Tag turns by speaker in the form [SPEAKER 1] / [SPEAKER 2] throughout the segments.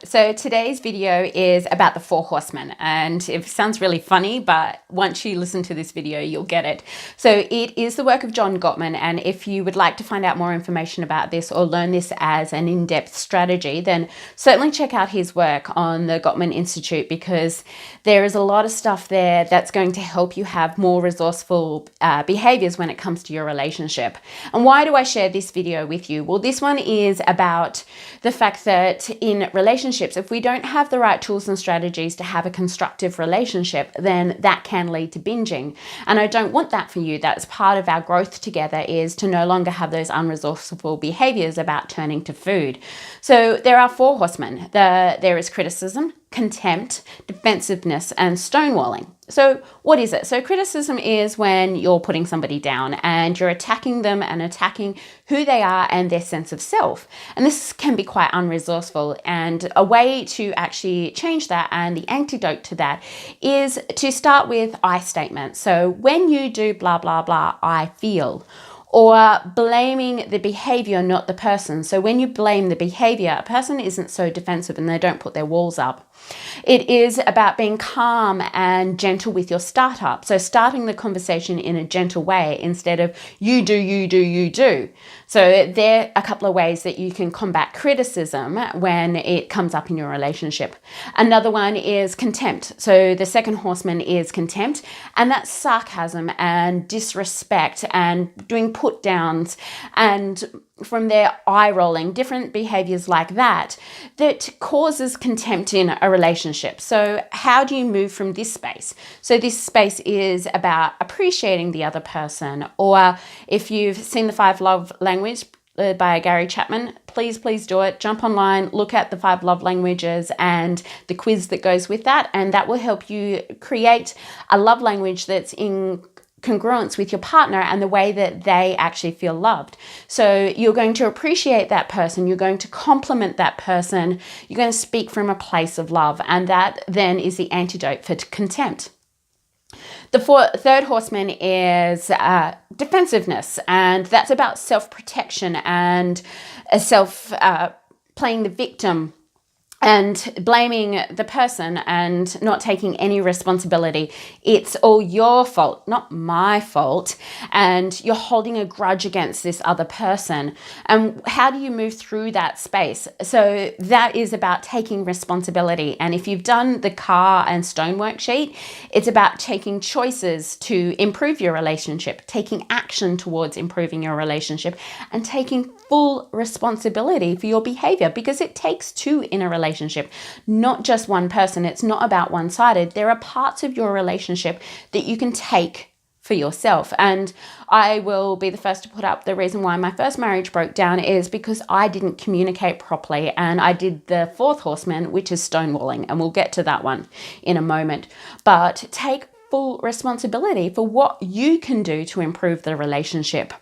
[SPEAKER 1] So today's video is about the four horsemen, and it sounds really funny, but once you listen to this video, you'll get it. So it is the work of John Gottman, and if you would like to find out more information about this or learn this as an in-depth strategy, then certainly check out his work on the Gottman Institute, because there is a lot of stuff there that's going to help you have more resourceful behaviors when it comes to your relationship. And why do I share this video with you? Well, this one is about the fact that in relationships, if we don't have the right tools and strategies to have a constructive relationship, then that can lead to binging. And I don't want that for you. That's part of our growth together, is to no longer have those unresourceful behaviors about turning to food. So there are four horsemen. There is criticism, contempt, defensiveness, and stonewalling. So what is it? So criticism is when you're putting somebody down and you're attacking them and attacking who they are and their sense of self. And this can be quite unresourceful. And a way to actually change that, and the antidote to that, is to start with I statements. So when you do blah, blah, blah, I feel. Or blaming the behavior, not the person. So when you blame the behavior, a person isn't so defensive and they don't put their walls up. It is about being calm and gentle with your startup. So starting the conversation in a gentle way instead of you do, you do, you do. So there are a couple of ways that you can combat criticism when it comes up in your relationship. Another one is contempt. So the second horseman is contempt, and that's sarcasm and disrespect and doing put downs, and from there eye rolling, different behaviors like that causes contempt in a relationship. So how do you move from this space? So this space is about appreciating the other person. Or if you've seen the 5 Love Language by Gary Chapman, please do it. Jump online, look at the 5 love languages and the quiz that goes with that, and that will help you create a love language that's in congruence with your partner and the way that they actually feel loved. So you're going to appreciate that person, you're going to compliment that person, you're going to speak from a place of love, and that then is the antidote for contempt. The third horseman is defensiveness, and that's about self-protection and playing the victim and blaming the person and not taking any responsibility. It's all your fault, not my fault. And you're holding a grudge against this other person. And how do you move through that space? So that is about taking responsibility. And if you've done the car and stone worksheet, it's about taking choices to improve your relationship, taking action towards improving your relationship, and taking full responsibility for your behavior, because it takes two in a relationship, not just one person. It's not about one-sided. There are parts of your relationship that you can take for yourself. And I will be the first to put up the reason why my first marriage broke down is because I didn't communicate properly, and I did the fourth horseman, which is stonewalling, and we'll get to that one in a moment. But take full responsibility for what you can do to improve the relationship.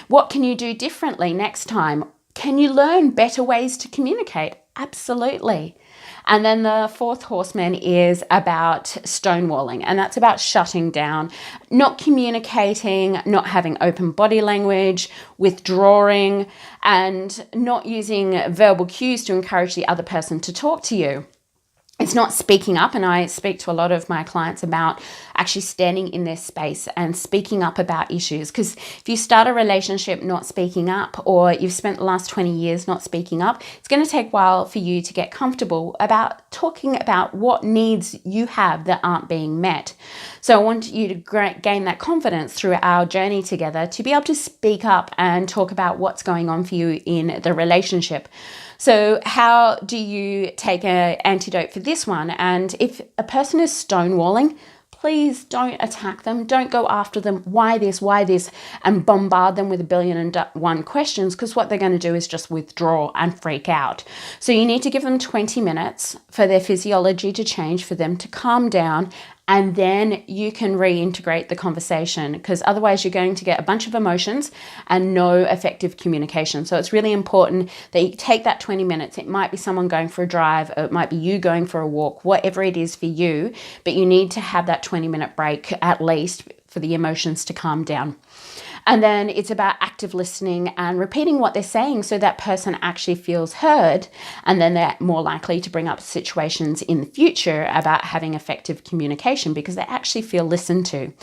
[SPEAKER 1] What can you do differently next time? Can you learn better ways to communicate? Absolutely. And then the fourth horseman is about stonewalling, and that's about shutting down, not communicating, not having open body language, withdrawing, and not using verbal cues to encourage the other person to talk to you. It's not speaking up, and I speak to a lot of my clients about actually standing in their space and speaking up about issues. Because if you start a relationship not speaking up, or you've spent the last 20 years not speaking up, it's going to take a while for you to get comfortable about talking about what needs you have that aren't being met. So I want you to gain that confidence through our journey together to be able to speak up and talk about what's going on for you in the relationship. So how do you take an antidote for this one? And if a person is stonewalling, please don't attack them. Don't go after them. Why this, and bombard them with 1,000,001 questions, because what they're going to do is just withdraw and freak out. So you need to give them 20 minutes for their physiology to change, for them to calm down, and then you can reintegrate the conversation, because otherwise you're going to get a bunch of emotions and no effective communication. So it's really important that you take that 20 minutes. It might be someone going for a drive, or it might be you going for a walk, whatever it is for you, but you need to have that 20-minute break at least for the emotions to calm down. And then it's about active listening and repeating what they're saying so that person actually feels heard. And then they're more likely to bring up situations in the future about having effective communication because they actually feel listened to.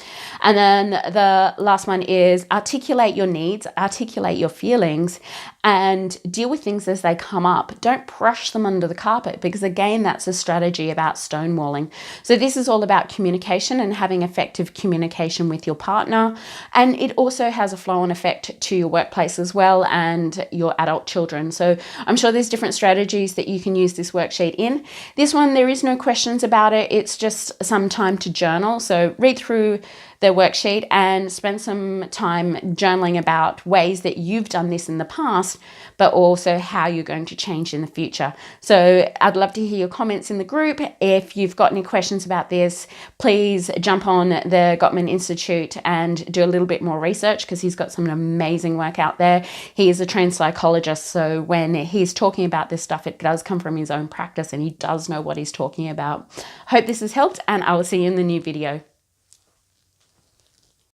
[SPEAKER 1] And then the last one is articulate your needs, articulate your feelings, and deal with things as they come up. Don't brush them under the carpet because, again, that's a strategy about stonewalling. So this is all about communication and having effective communication with your partner. And it also has a flow-on effect to your workplace as well and your adult children. So I'm sure there's different strategies that you can use this worksheet in. This one, there is no questions about it. It's just some time to journal. So read through the worksheet and spend some time journaling about ways that you've done this in the past, but also how you're going to change in the future. So I'd love to hear your comments in the group. If you've got any questions about this, please jump on the Gottman Institute and do a little bit more research because he's got some amazing work out there. He is a trained psychologist, so when he's talking about this stuff, it does come from his own practice and he does know what he's talking about. Hope this has helped, and I will see you in the new video.